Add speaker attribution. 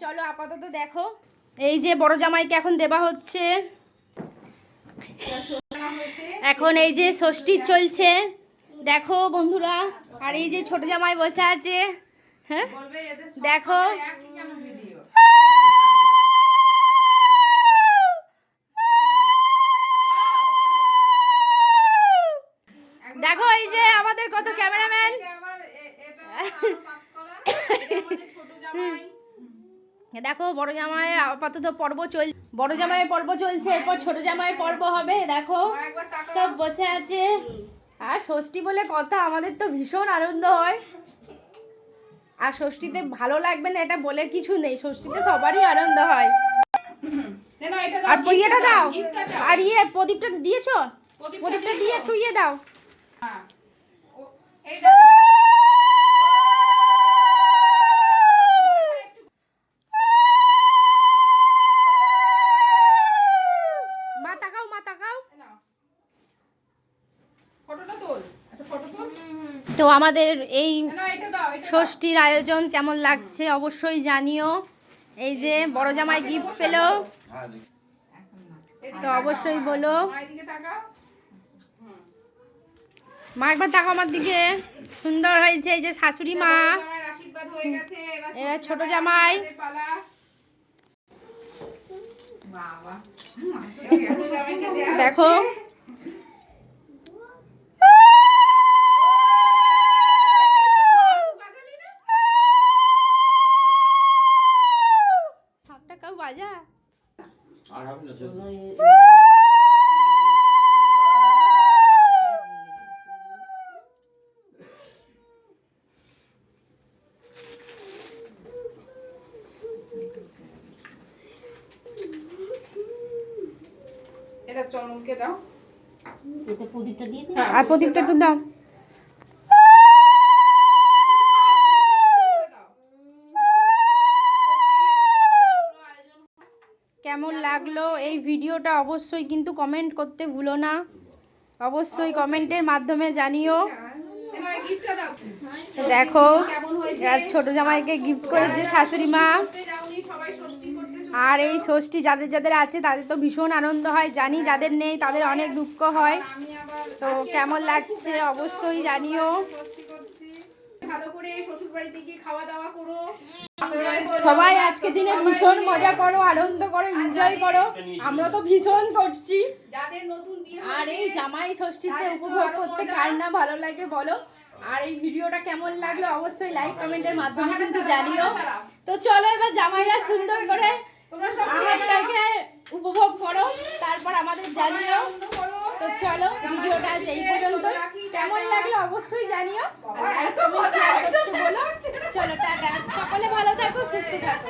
Speaker 1: চলো আপাতত দেখো, এই যে বড় জামাইকে এখন দেবা হচ্ছে, এখন এই যে ষষ্ঠী চলছে দেখো বন্ধুরা। আর এই যে ছোট জামাই বসে আছে, হ্যাঁ দেখো দেখো এই যে আমাদের কত ক্যামেরাম্যান। দেখো বড় জামাই আপাতত পর্ব বড় জামাই পর্ব চলছে, এরপর ছোট জামাই পর্ব হবে। দেখো সব বসে আছে। আর ষষ্ঠী বলে কথা, আমাদের তো ভীষণ আনন্দ হয়। আর ষষ্ঠীতে ভালো লাগবে না এটা বলে কিছু নেই, ষষ্ঠীতে সবারই আনন্দ হয়। আর ইয়েটা দাও, আর প্রদীপটা দিয়েছো, প্রদীপটা দিয়ে একটু দাও। তো আমাদের এই ষষ্ঠীর আয়োজন কেমন লাগছে অবশ্যই জানিও। এই যে বড় জামাই গিফট পেলো, তো অবশ্যই বলো। মা একবার তাকাও আমার দিকে, সুন্দর হয়েছে। এই যে শাশুড়ি মা, এবার ছোট জামাই। দেখো বাজা আর হবে না। এটা চমকে দাও, এটা প্রদীপটা দিয়ে দাও, আর প্রদীপটা একটু দাও। কেমন লাগলো এই ভিডিওটা অবশ্যই কিন্তু কমেন্ট করতে ভুলো না, অবশ্যই কমেন্টের মাধ্যমে জানিও। দেখো ছোট জামাইকে গিফট করেছে শাশুড়ি মা। আর এই ষষ্ঠী যাদের যাদের আছে তাদের তো ভীষণ আনন্দ হয় জানি, যাদের নেই তাদের অনেক দুঃখ হয়। তো কেমন লাগছে অবশ্যই জানিও। সবাই আজকে দিনে ভীষণ মজা করো, আনন্দ করো, এনজয় করো। আমরা তো ভীষণ করছি। আর এই জামাই ষষ্ঠীতে উপভোগ করতে কার না ভালো লাগে বলো। আর এই ভিডিওটা কেমন লাগলো অবশ্যই লাইক কমেন্টের মাধ্যমে কিন্তু জানিও। তো চলো এবার জামাইরা সুন্দর করে আমারটাকে উপভোগ করো, তারপর আমাদের জানিও। তো চলো ভিডিওটা আজ এই পর্যন্ত, কেমন লাগলো অবশ্যই জানিও। লাইক কমেন্ট শেয়ার করতে বলো। চলো টাটা, সকলে ভালো থাকো, সুস্থ থাকো।